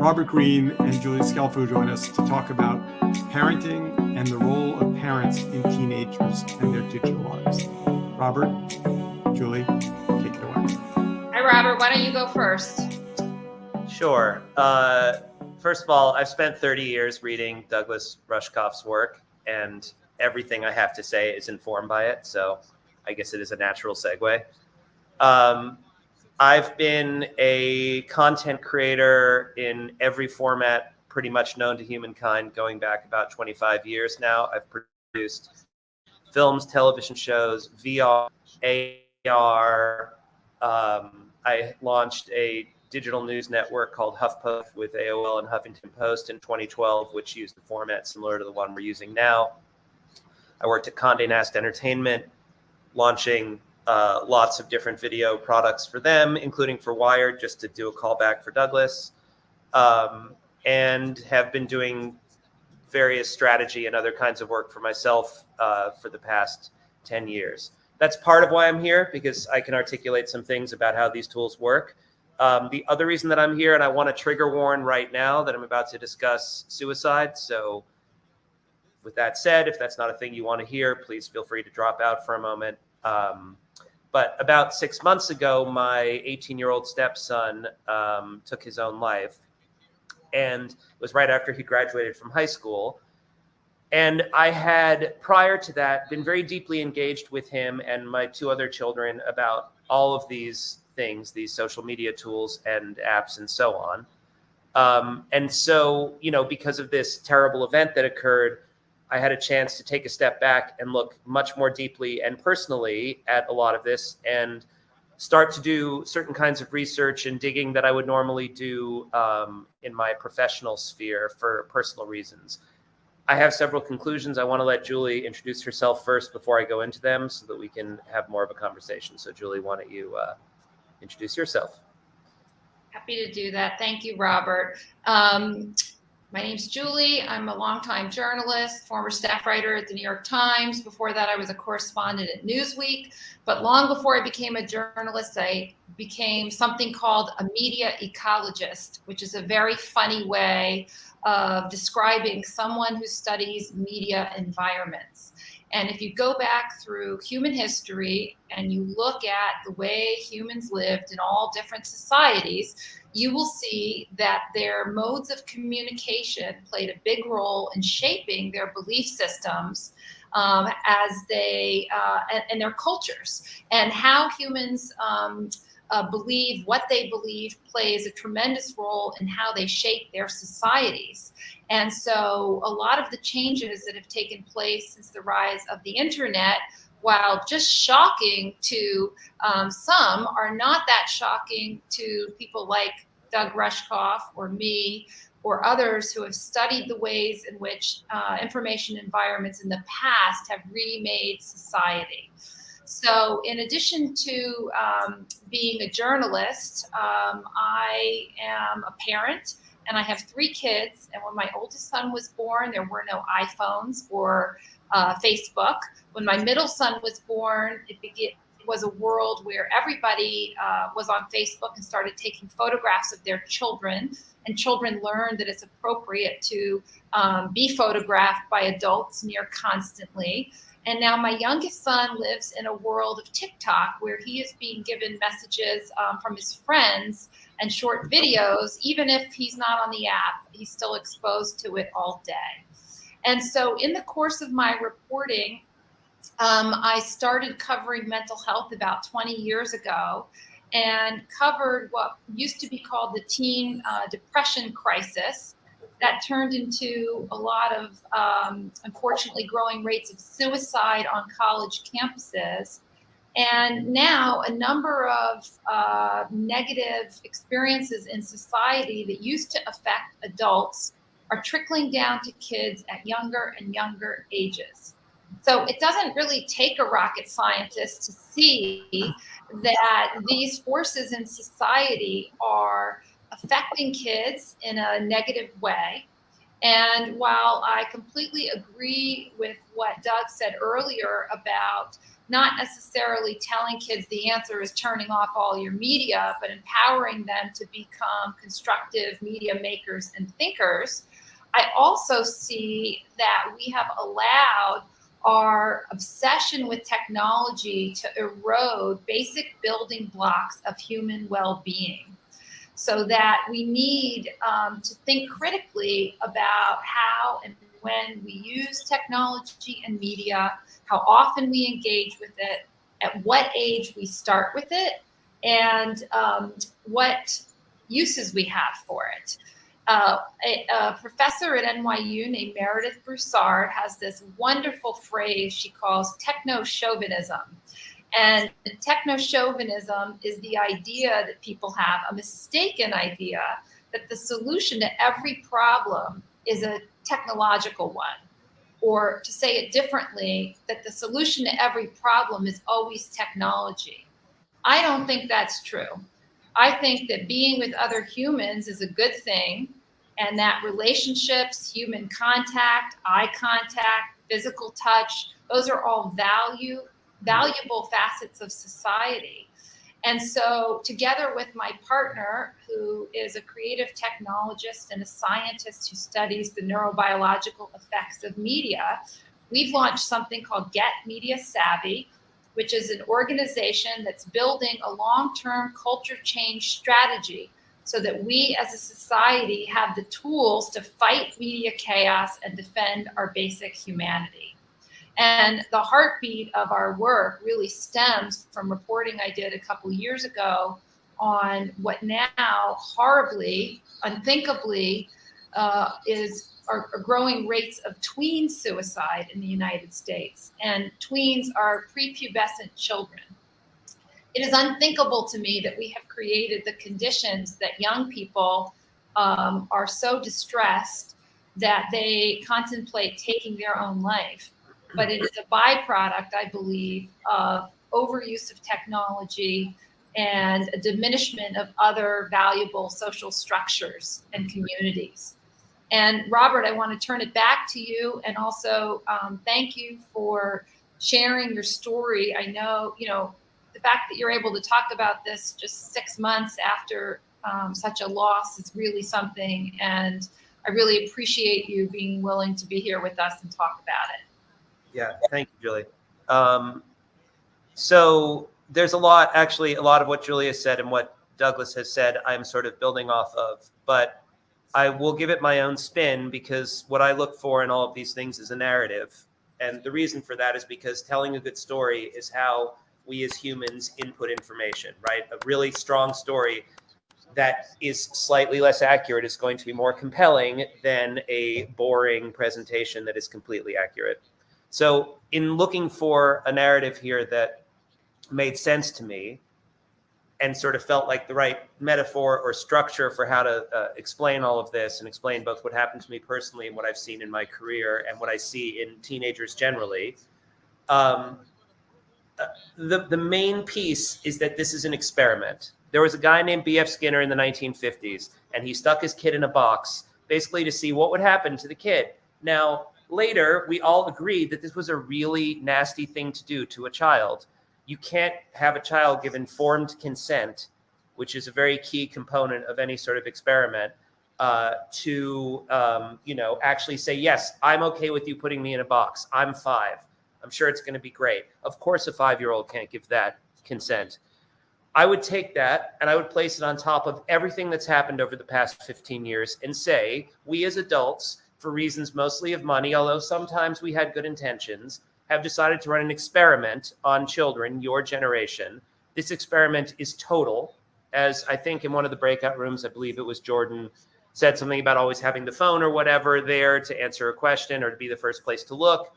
Robert Greene and Julie Scelfo join us to talk about parenting and the role of parents in teenagers and their digital lives. Robert, Julie, take it away. Hi, Robert. Why don't you go first? Sure. First of all, I've spent 30 years reading Douglas Rushkoff's work, and everything I have to say is informed by it. So I guess it is a natural segue. I've been a content creator in every format pretty much known to humankind going back about 25 years now. I've produced films, television shows, VR, AR. I launched a digital news network called HuffPost with AOL and Huffington Post in 2012, which used a format similar to the one we're using now. I worked at Condé Nast Entertainment, launching lots of different video products for them, including for Wired, just to do a callback for Douglas, and have been doing various strategy and other kinds of work for myself for the past 10 years. That's part of why I'm here, because I can articulate some things about how these tools work. The other reason that I'm here, and I want to trigger warn right now that I'm about to discuss suicide. So with that said, if that's not a thing you want to hear, please feel free to drop out for a moment. But about 6 months ago, my 18-year-old stepson took his own life. And it was right after he graduated from high school. And I had, prior to that, been very deeply engaged with him and my two other children about all of these things, these social media tools and apps and so on. And so, because of this terrible event that occurred, I had a chance to take a step back and look much more deeply and personally at a lot of this and start to do certain kinds of research and digging that I would normally do in my professional sphere for personal reasons. I have several conclusions. I want to let Julie introduce herself first before I go into them so that we can have more of a conversation. So Julie, why don't you introduce yourself? Happy to do that. Thank you, Robert. My name's Julie. I'm a longtime journalist, former staff writer at the New York Times. Before that, I was a correspondent at Newsweek. But long before I became a journalist, I became something called a media ecologist, which is a very funny way of describing someone who studies media environments. And if you go back through human history and you look at the way humans lived in all different societies, you will see that their modes of communication played a big role in shaping their belief systems as they and their cultures, and how humans believe what they believe plays a tremendous role in how they shape their societies. And so a lot of the changes that have taken place since the rise of the internet, while just shocking to some, are not that shocking to people like Doug Rushkoff or me or others who have studied the ways in which information environments in the past have remade society. So in addition to being a journalist, I am a parent, and I have 3 kids. And when my oldest son was born, there were no iPhones or Facebook. When my middle son was born, it was a world where everybody was on Facebook and started taking photographs of their children. And children learned that it's appropriate to be photographed by adults near constantly. And now my youngest son lives in a world of TikTok, where he is being given messages from his friends and short videos. Even if he's not on the app, he's still exposed to it all day. And so in the course of my reporting, I started covering mental health about 20 years ago, and covered what used to be called the teen depression crisis, that turned into a lot of, unfortunately, growing rates of suicide on college campuses. And now a number of negative experiences in society that used to affect adults are trickling down to kids at younger and younger ages. So it doesn't really take a rocket scientist to see that these forces in society are affecting kids in a negative way. And while I completely agree with what Doug said earlier about not necessarily telling kids the answer is turning off all your media, but empowering them to become constructive media makers and thinkers. I also see that we have allowed our obsession with technology to erode basic building blocks of human well-being, so that we need to think critically about how and when we use technology and media, how often we engage with it, at what age we start with it, and what uses we have for it. A professor at NYU named Meredith Broussard has this wonderful phrase she calls techno-chauvinism. And techno-chauvinism is the idea that people have, a mistaken idea, that the solution to every problem is a technological one. Or to say it differently, that the solution to every problem is always technology. I don't think that's true. I think that being with other humans is a good thing, and that relationships, human contact, eye contact, physical touch, those are all valuable facets of society. And so together with my partner, who is a creative technologist and a scientist who studies the neurobiological effects of media, we've launched something called Get Media Savvy, which is an organization that's building a long-term culture change strategy so that we as a society have the tools to fight media chaos and defend our basic humanity. And the heartbeat of our work really stems from reporting I did a couple years ago on what now horribly, unthinkably, are growing rates of tween suicide in the United States. And tweens are prepubescent children. It is unthinkable to me that we have created the conditions that young people are so distressed that they contemplate taking their own life. But it is a byproduct, I believe, of overuse of technology and a diminishment of other valuable social structures and communities. And Robert, I want to turn it back to you, and also thank you for sharing your story. I know, the fact that you're able to talk about this just 6 months after such a loss is really something. And I really appreciate you being willing to be here with us and talk about it. Yeah, thank you, Julie. So there's a lot of what Julia said and what Douglas has said I'm sort of building off of, but I will give it my own spin, because what I look for in all of these things is a narrative. And the reason for that is because telling a good story is how we as humans input information, right? A really strong story that is slightly less accurate is going to be more compelling than a boring presentation that is completely accurate. So in looking for a narrative here that made sense to me and sort of felt like the right metaphor or structure for how to explain all of this and explain both what happened to me personally and what I've seen in my career and what I see in teenagers generally, the main piece is that this is an experiment. There was a guy named B.F. Skinner in the 1950s, and he stuck his kid in a box basically to see what would happen to the kid. Now, later, we all agreed that this was a really nasty thing to do to a child. You can't have a child give informed consent, which is a very key component of any sort of experiment, to actually say, yes, I'm okay with you putting me in a box. I'm 5. I'm sure it's going to be great. Of course, a 5-year-old can't give that consent. I would take that and I would place it on top of everything that's happened over the past 15 years and say, we as adults, for reasons mostly of money, although sometimes we had good intentions, have decided to run an experiment on children, your generation. This experiment is total. As I think in one of the breakout rooms, I believe it was Jordan, said something about always having the phone or whatever there to answer a question or to be the first place to look.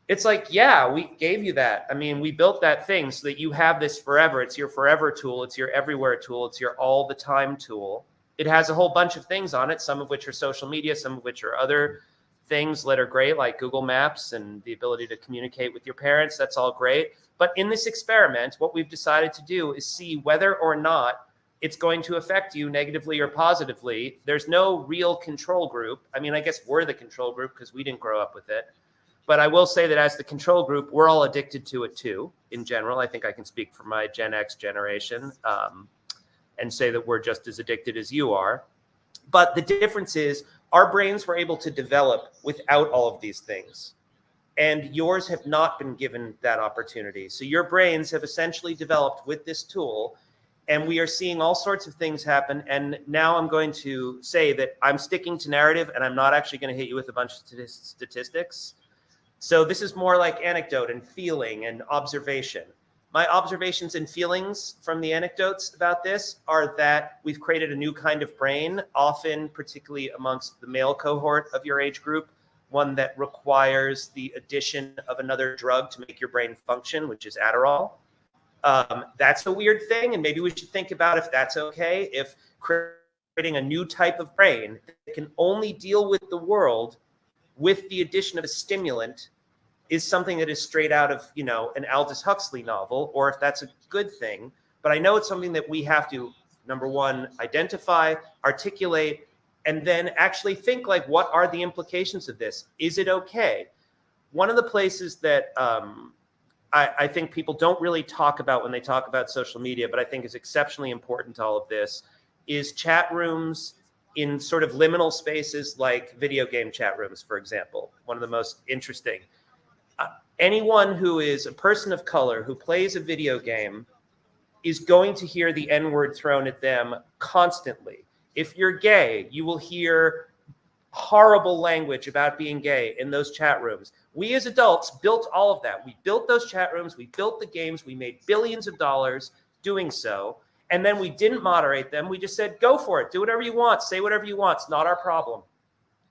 It's like, yeah, we gave you that. I mean, we built that thing so that you have this forever. It's your forever tool. It's your everywhere tool. It's your all the time tool. It has a whole bunch of things on it, some of which are social media, some of which are other things that are great, like Google Maps and the ability to communicate with your parents. That's all great. But in this experiment, what we've decided to do is see whether or not it's going to affect you negatively or positively. There's no real control group. I mean, I guess we're the control group because we didn't grow up with it. But I will say that as the control group, we're all addicted to it too. In general, I think I can speak for my Gen X generation and say that we're just as addicted as you are. But the difference is our brains were able to develop without all of these things. And yours have not been given that opportunity. So your brains have essentially developed with this tool, and we are seeing all sorts of things happen. And now I'm going to say that I'm sticking to narrative, and I'm not actually going to hit you with a bunch of statistics. So this is more like anecdote and feeling and observation. My observations and feelings from the anecdotes about this are that we've created a new kind of brain, often particularly amongst the male cohort of your age group, one that requires the addition of another drug to make your brain function, which is Adderall. That's a weird thing, and maybe we should think about if that's okay, if creating a new type of brain that can only deal with the world with the addition of a stimulant is something that is straight out of, you know, an Aldous Huxley novel, or if that's a good thing. But I know it's something that we have to, number one, identify, articulate, and then actually think, like, what are the implications of this? Is it okay? One of the places that I think people don't really talk about when they talk about social media, but I think is exceptionally important to all of this, is chat rooms in sort of liminal spaces like video game chat rooms, for example. One of the most interesting. Anyone who is a person of color who plays a video game is going to hear the N-word thrown at them constantly. If you're gay, you will hear horrible language about being gay in those chat rooms. We as adults built all of that. We built those chat rooms, we built the games, we made billions of dollars doing so, and then we didn't moderate them. We just said, go for it, do whatever you want, say whatever you want, it's not our problem.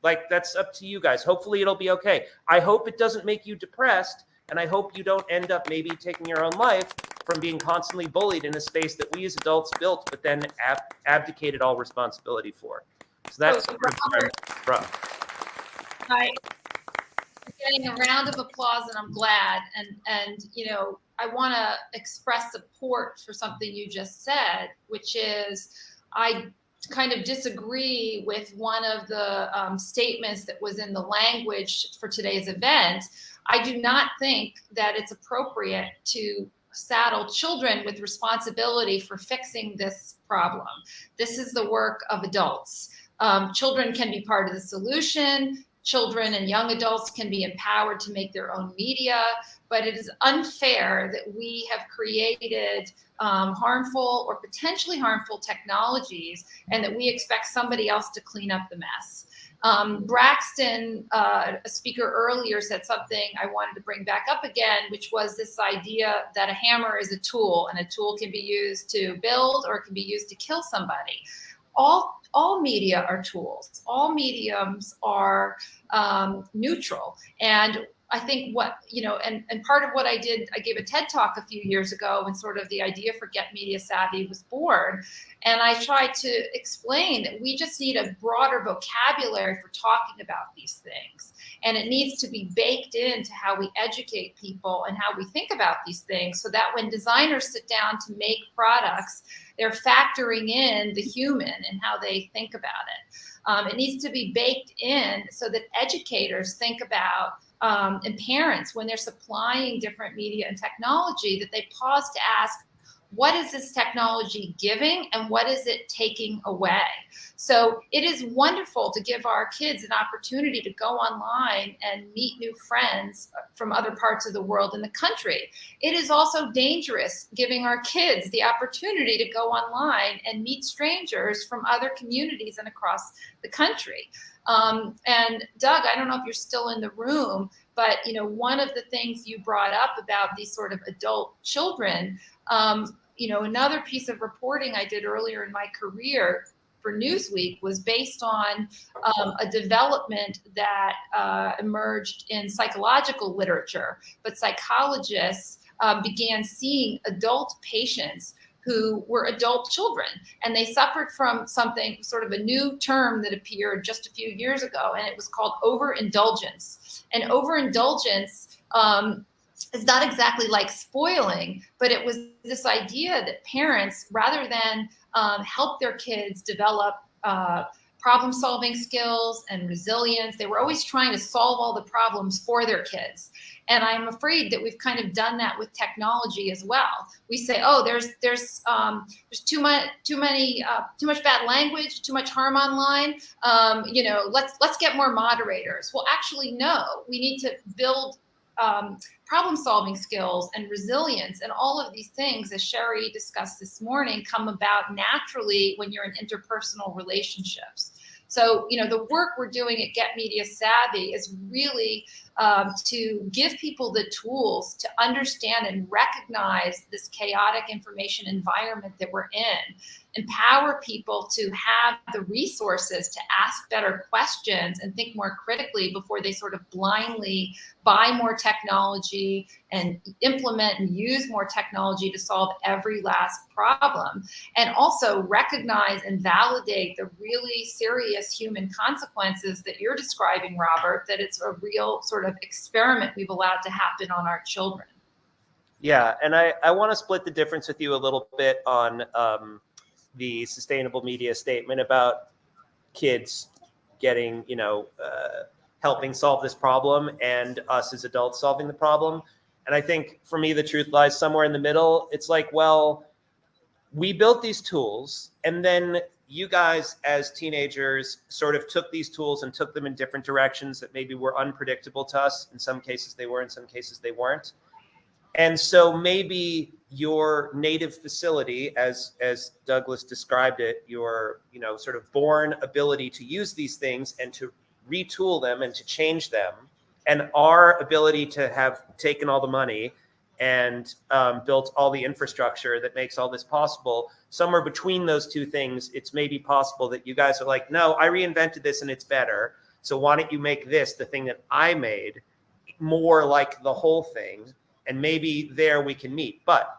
Like, that's up to you guys. Hopefully it'll be okay. I hope it doesn't make you depressed, and I hope you don't end up maybe taking your own life from being constantly bullied in a space that we as adults built, but then abdicated all responsibility for. So that's I'm getting a round of applause, and I'm glad. And you know, I want to express support for something you just said, which is I kind of disagree with one of the statements that was in the language for today's event. I do not think that it's appropriate to saddle children with responsibility for fixing this problem. This is the work of adults. Children can be part of the solution. Children and young adults can be empowered to make their own media, but it is unfair that we have created harmful or potentially harmful technologies and that we expect somebody else to clean up the mess. Braxton, a speaker earlier, said something I wanted to bring back up again, which was this idea that a hammer is a tool, and a tool can be used to build or it can be used to kill somebody. All media are tools. All mediums are neutral. And I think what, you know, and part of what I did, I gave a TED talk a few years ago when sort of the idea for Get Media Savvy was born. And I tried to explain that we just need a broader vocabulary for talking about these things. And it needs to be baked into how we educate people and how we think about these things, so that when designers sit down to make products, they're factoring in the human and how they think about it. It needs to be baked in so that educators think about, and parents, when they're supplying different media and technology, that they pause to ask, what is this technology giving and what is it taking away? So it is wonderful to give our kids an opportunity to go online and meet new friends from other parts of the world and the country. It is also dangerous giving our kids the opportunity to go online and meet strangers from other communities and across the country. And Doug, I don't know if you're still in the room, but you know, one of the things you brought up about these sort of adult children, you know, another piece of reporting I did earlier in my career for Newsweek was based on a development that emerged in psychological literature, but psychologists began seeing adult patients who were adult children, and they suffered from something, sort of a new term that appeared just a few years ago, and it was called overindulgence. And overindulgence is not exactly like spoiling, but it was this idea that parents, rather than help their kids develop problem solving skills and resilience. They were always trying to solve all the problems for their kids. And I'm afraid that we've kind of done that with technology as well. We say, oh, there's too much bad language, too much harm online. Let's get more moderators. Well, actually, no. We need to build problem-solving skills and resilience, and all of these things, as Sherry discussed this morning, come about naturally when you're in interpersonal relationships. So, the work we're doing at Get Media Savvy is really to give people the tools to understand and recognize this chaotic information environment that we're in, empower people to have the resources to ask better questions and think more critically before they sort of blindly buy more technology and implement and use more technology to solve every last problem. And also recognize and validate the really serious human consequences that you're describing, Robert, that it's a real sort of experiment we've allowed to happen on our children. Yeah, and I want to split the difference with you a little bit on the sustainable media statement about kids getting, helping solve this problem and us as adults solving the problem. And I think for me, the truth lies somewhere in the middle. It's like, well, we built these tools, and then you guys as teenagers sort of took these tools and took them in different directions that maybe were unpredictable to us. In some cases they were, in some cases they weren't. And so maybe your native facility, as Douglas described it, your sort of born ability to use these things and to retool them and to change them, and our ability to have taken all the money and built all the infrastructure that makes all this possible, somewhere between those two things, it's maybe possible that you guys are like, no, I reinvented this and it's better. So why don't you make this, the thing that I made, more like the whole thing? And maybe there we can meet. But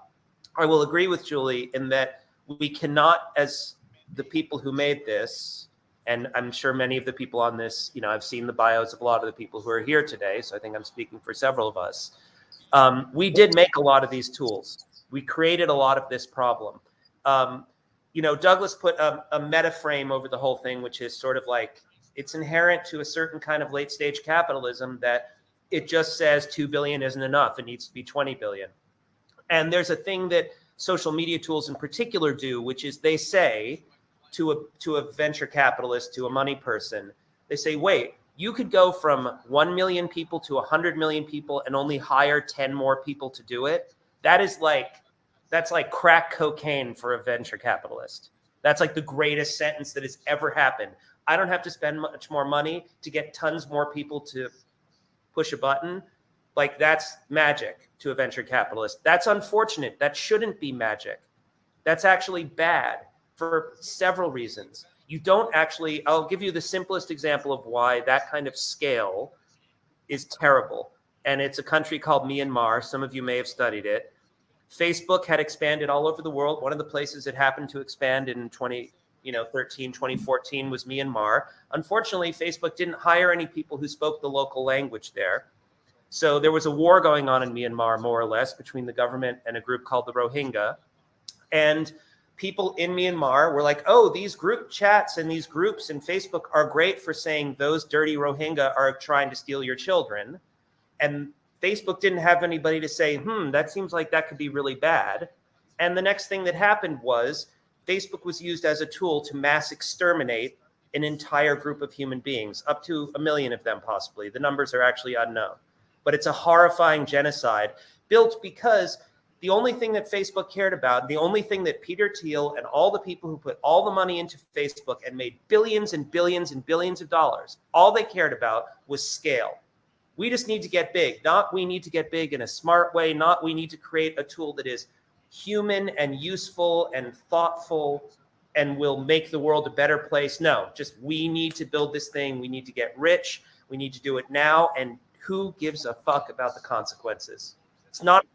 I will agree with Julie in that we cannot, as the people who made this, and I'm sure many of the people on this, I've seen the bios of a lot of the people who are here today, so I think I'm speaking for several of us. We did make a lot of these tools. We created a lot of this problem. Douglas put a meta frame over the whole thing, which is sort of like, it's inherent to a certain kind of late stage capitalism that it just says 2 billion isn't enough. It needs to be 20 billion. And there's a thing that social media tools in particular do, which is they say to a venture capitalist, to a money person, they say, wait, you could go from 1 million people to 100 million people and only hire 10 more people to do it. That's like crack cocaine for a venture capitalist. That's like the greatest sentence that has ever happened. I don't have to spend much more money to get tons more people to push a button. Like, that's magic to a venture capitalist. That's unfortunate. That shouldn't be magic. That's actually bad for several reasons. You don't actually, I'll give you the simplest example of why that kind of scale is terrible. And it's a country called Myanmar. Some of you may have studied it. Facebook had expanded all over the world. One of the places it happened to expand in 2013, 2014 was Myanmar. Unfortunately, Facebook didn't hire any people who spoke the local language there. So there was a war going on in Myanmar, more or less, between the government and a group called the Rohingya. And people in Myanmar were like, oh, these group chats and these groups in Facebook are great for saying those dirty Rohingya are trying to steal your children. And Facebook didn't have anybody to say, that seems like that could be really bad. And the next thing that happened was Facebook was used as a tool to mass exterminate an entire group of human beings, up to 1 million of them possibly. The numbers are actually unknown. But it's a horrifying genocide built because the only thing that Facebook cared about, the only thing that Peter Thiel and all the people who put all the money into Facebook and made billions and billions and billions of dollars, all they cared about was scale. We just need to get big, not we need to get big in a smart way, not we need to create a tool that is human and useful and thoughtful and will make the world a better place. No, just we need to build this thing. We need to get rich. We need to do it now. And who gives a fuck about the consequences? It's not